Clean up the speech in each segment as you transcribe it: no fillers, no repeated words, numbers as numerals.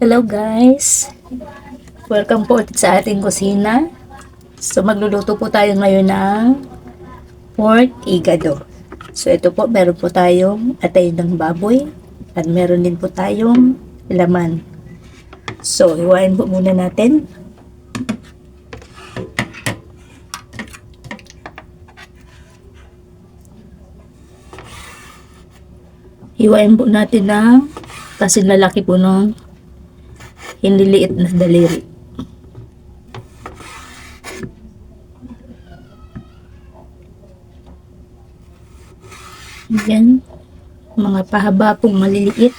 Hello guys! Welcome po ulit sa ating kusina. So magluluto po tayo ngayon ng pork igado. So ito po, meron po tayong atay ng baboy at meron din po tayong laman. So hiwain po muna natin. Hiwain po natin ng kasi lalaki po ng hinliliit na daliri. Yan, mga pahaba pong maliliit.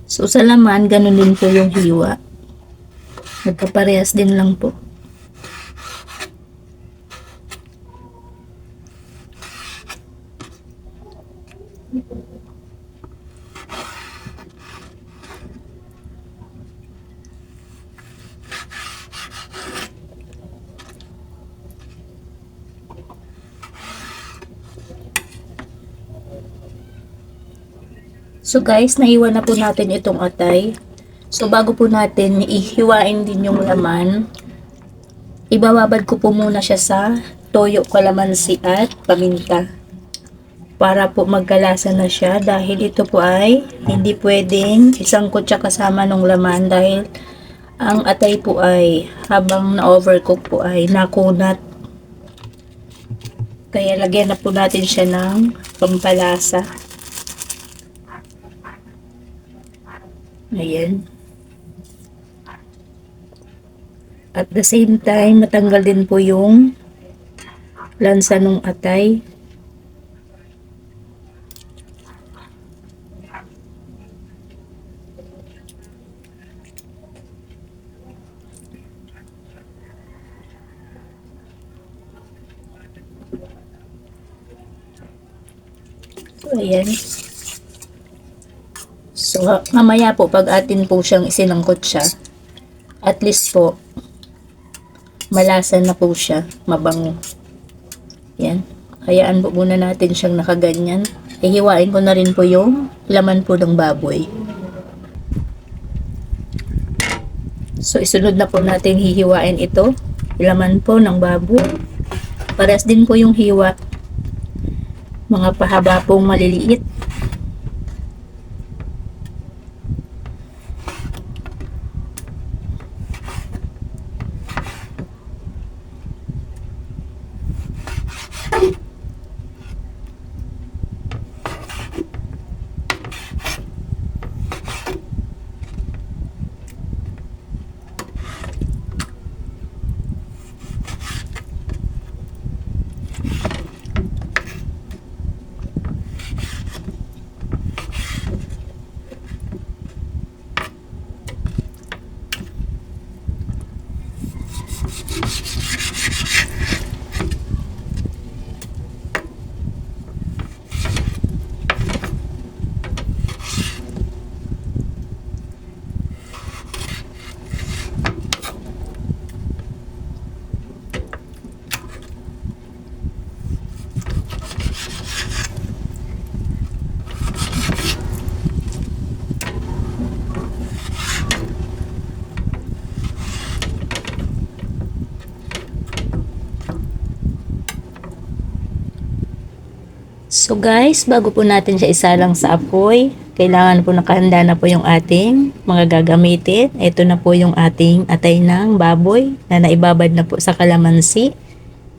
So sa laman, ganun din po yung hiwa. Nagkaparehas din lang po. So guys, naiwan na po natin itong atay. So bago po natin ihiwain din yung laman, ibababad ko po muna siya sa toyo, kalamansi at paminta. Para po magkalasa na siya, dahil ito po ay hindi pwedeng isangkot siya kasama ng laman dahil ang atay po ay habang na-overcook po ay nakunat. Kaya lagyan na po natin siya ng pampalasa. Ayan. At the same time, matanggal din po yung lansa ng atay. So, ayan. So, mamaya po, pag atin po siyang isinangkot siya, at least po, malasa na po siya, mabango. Yan. Hayaan po muna natin siyang nakaganyan. Ihiwain ko na rin po yung laman po ng baboy. So, isunod na po natin hihiwain ito. Laman po ng baboy. Pares din po yung hiwa. Mga pahaba pong maliliit. So guys, bago po natin siya isalang sa apoy, kailangan po nakahanda na po yung ating mga gagamitin. Ito na po yung ating atay ng baboy na naibabad na po sa kalamansi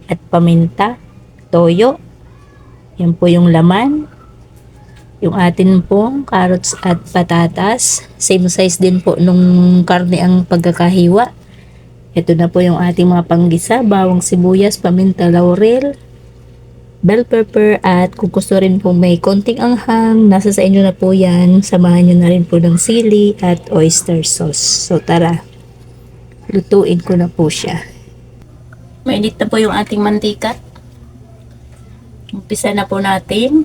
at paminta, toyo. Yan po yung laman. Yung atin pong carrots at patatas. Same size din po nung karne ang pagkakahiwa. Ito na po yung ating mga panggisa, bawang sibuyas, paminta, laurel, bell pepper, at kung gusto rin po may konting anghang, nasa sa inyo na po yan. Samahan nyo na rin po ng sili at oyster sauce. So tara, lutuin ko na po siya. Mainit na po yung ating mantika. Umpisa na po natin.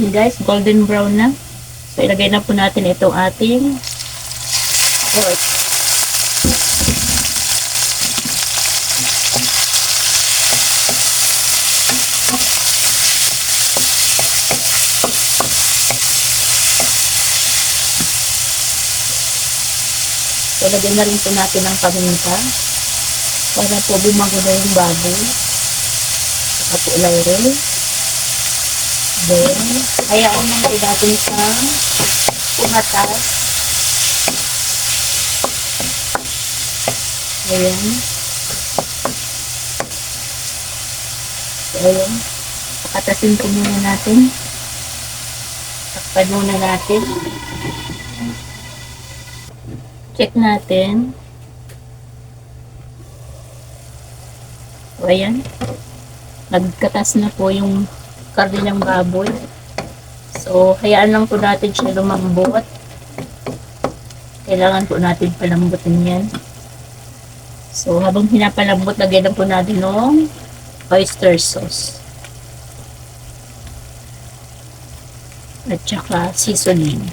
Ayan guys, golden brown na. So ilagay na po natin itong ating pork. So lagyan na rin po natin ang paminta para po bumago na yung baboy. Saka po laurel. Then, hayaan lang po natin sa pumatas. Ayan. So, ayan. Pakatasin po muna natin. Takpan muna natin. Check natin. So, ayan. Nagkatas na po yung karne ng baboy. So, hayaan lang po natin siya lumambot. Kailangan po natin palambutin yan. So, habang pinapalambot, lagyan lang po natin ng oyster sauce. At saka seasoning.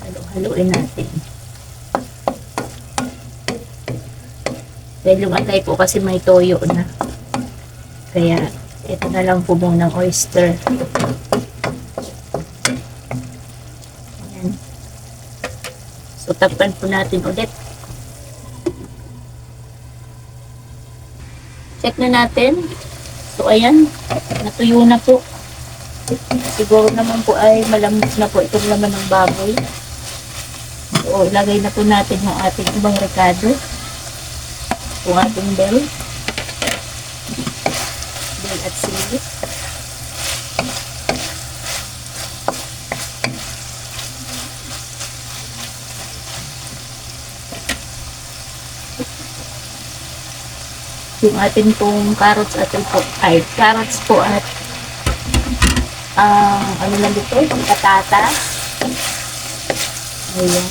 Halo-haloin natin. Dahil yung atay po kasi may toyo na. Kaya, ito na lang po muna ng oyster. Ayan. So, takpan po natin ulit. Check na natin. So, ayan. Natuyo na po. Siguro naman po ay malambot na po itong laman ng baboy. So, ilagay na po natin yung ating ibang rekado. Kung ating bell at sili. Yung ating pong carrots at carrots po at ano lang dito, patatas. Ayan.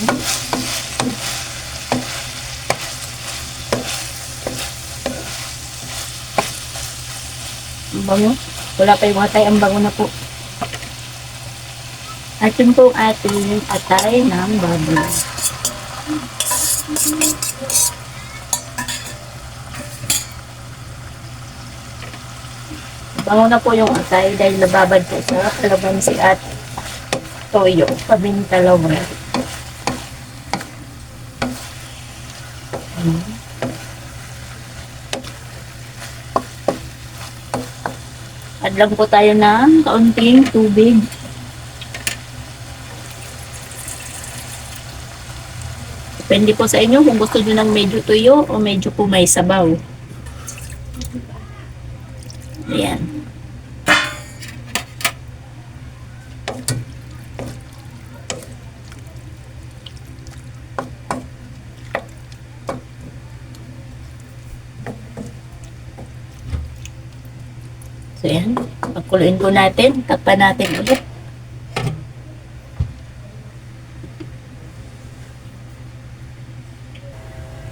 Ang bango. Wala pa yung atay. Ang bango na po. At yun po ating atay ng baboy. Bango na po yung atay dahil nababad po sa kalamansi at toyo. Paminta laurel. Add lang po tayo ng kaunting tubig. Depende po sa inyo kung gusto nyo ng medyo tuyo o medyo po may sabaw. Ayan. So, yan. Pagkuluin po natin. Takpan natin ulit.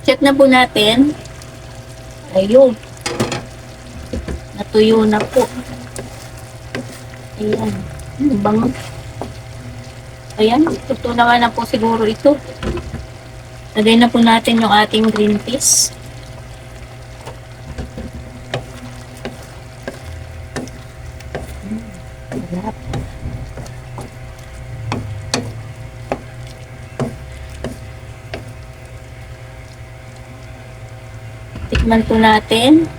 Check na po natin. Ayun. Natuyo na po. Ayan. Bango. Ayan. Tutunawa na po siguro ito. Lagay na po natin yung ating green peas. Sarap. Tikman po natin.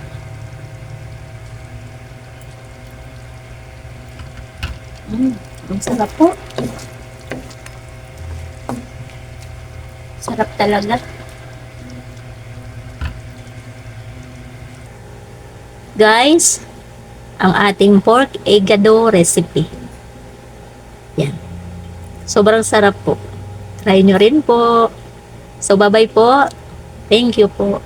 Ang sarap po. Sarap talaga. Guys, ang ating pork egado recipe. Yan. Sobrang sarap po. Try nyo rin po. So, bye-bye po. Thank you po.